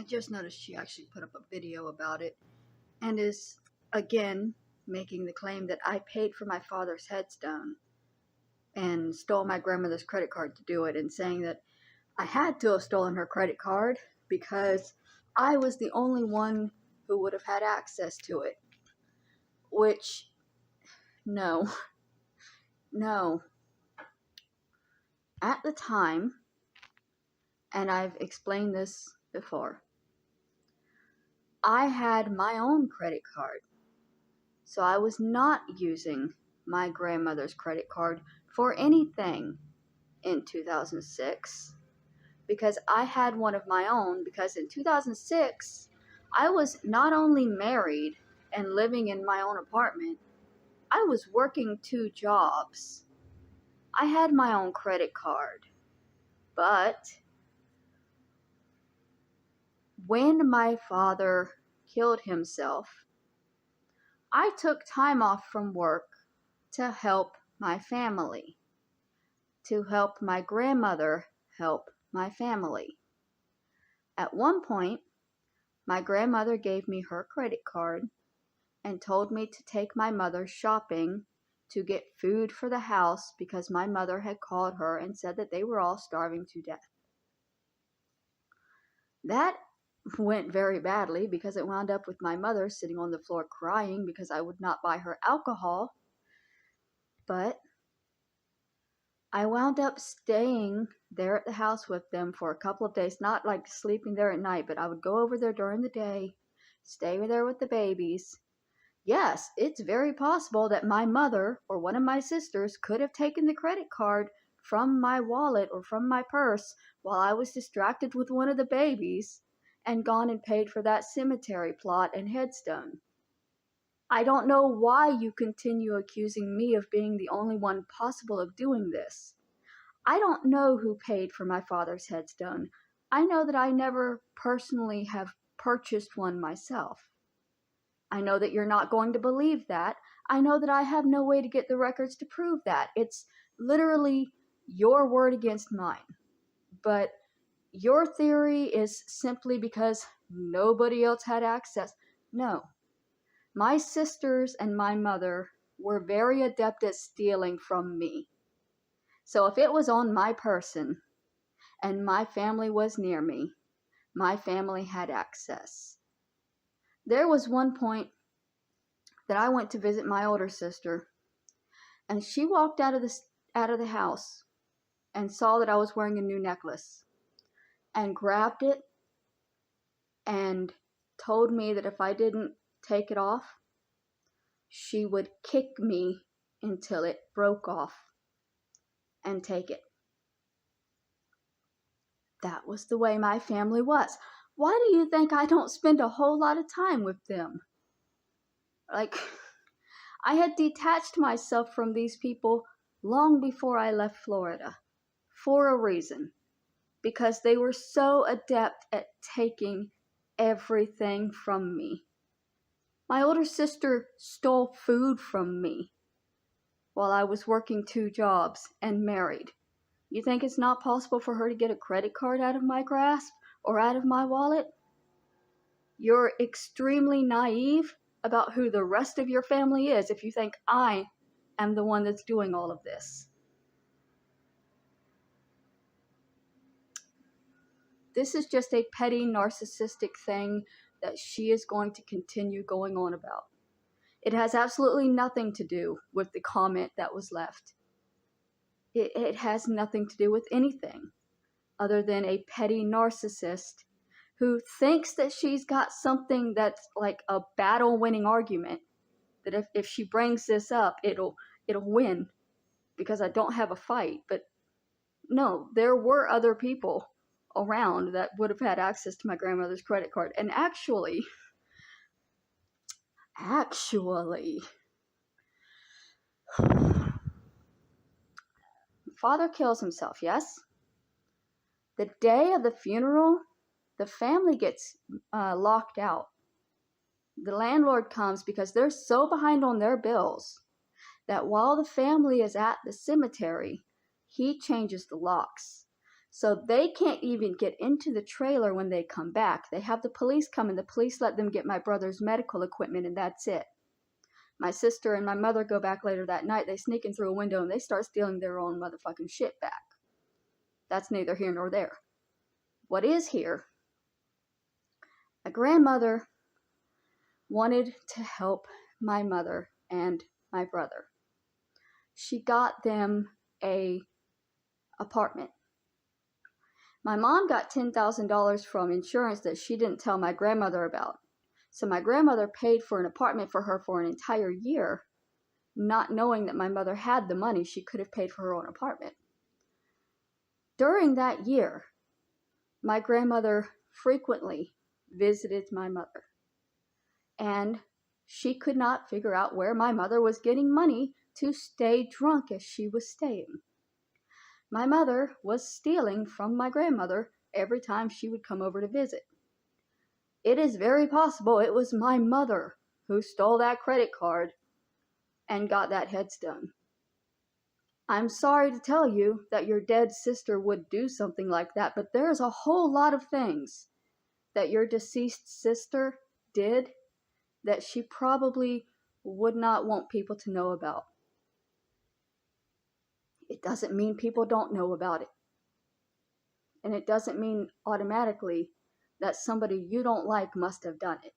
just noticed she actually put up a video about it and is, again, making the claim that I paid for my father's headstone and stole my grandmother's credit card to do it, and saying that I had to have stolen her credit card because I was the only one who would have had access to it. Which, no. At the time, and I've explained this before, I had my own credit card. So I was not using my grandmother's credit card for anything in 2006 because I had one of my own, because in 2006 I was not only married and living in my own apartment, I was working 2 jobs. I had my own credit card. But when my father killed himself, I took time off from work to help my family, to help my grandmother help my family. At one point, my grandmother gave me her credit card and told me to take my mother shopping to get food for the house because my mother had called her and said that they were all starving to death. That went very badly because it wound up with my mother sitting on the floor crying because I would not buy her alcohol. But I wound up staying there at the house with them for a couple of days, not like sleeping there at night, but I would go over there during the day, stay there with the babies. Yes, it's very possible that my mother or one of my sisters could have taken the credit card from my wallet or from my purse while I was distracted with one of the babies and gone and paid for that cemetery plot and headstone. I don't know why you continue accusing me of being the only one possible of doing this. I don't know who paid for my father's headstone. I know that I never personally have purchased one myself. I know that you're not going to believe that. I know that I have no way to get the records to prove that. It's literally your word against mine. But your theory is simply because nobody else had access. No. My sisters and my mother were very adept at stealing from me. So if it was on my person and my family was near me, my family had access. There was one point that I went to visit my older sister, and she walked out of the house and saw that I was wearing a new necklace and grabbed it and told me that if I didn't take it off, she would kick me until it broke off and take it. That was the way my family was. Why do you think I don't spend a whole lot of time with them? I had detached myself from these people long before I left Florida, for a reason, because they were so adept at taking everything from me. My older sister stole food from me while I was working 2 jobs and married. You think it's not possible for her to get a credit card out of my grasp or out of my wallet? You're extremely naive about who the rest of your family is if you think I am the one that's doing all of this. This is just a petty narcissistic thing that she is going to continue going on about. It has absolutely nothing to do with the comment that was left. It has nothing to do with anything other than a petty narcissist who thinks that she's got something that's like a battle-winning argument, that if she brings this up, it'll win because I don't have a fight. But no, there were other people around that would have had access to my grandmother's credit card. And actually, father kills himself, yes? The day of the funeral, the family gets locked out. The landlord comes because they're so behind on their bills that while the family is at the cemetery, he changes the locks. So they can't even get into the trailer when they come back. They have the police come, and the police let them get my brother's medical equipment, and that's it. My sister and my mother go back later that night. They sneak in through a window and they start stealing their own motherfucking shit back. That's neither here nor there. What is here, my grandmother wanted to help my mother and my brother. She got them a apartment. My mom got $10,000 from insurance that she didn't tell my grandmother about. So my grandmother paid for an apartment for her for an entire year, not knowing that my mother had the money. She could have paid for her own apartment. During that year, my grandmother frequently visited my mother, and she could not figure out where my mother was getting money to stay drunk as she was staying. My mother was stealing from my grandmother every time she would come over to visit. It is very possible it was my mother who stole that credit card and got that headstone. I'm sorry to tell you that your dead sister would do something like that, but there's a whole lot of things that your deceased sister did that she probably would not want people to know about. It doesn't mean people don't know about it. And it doesn't mean automatically that somebody you don't like must have done it.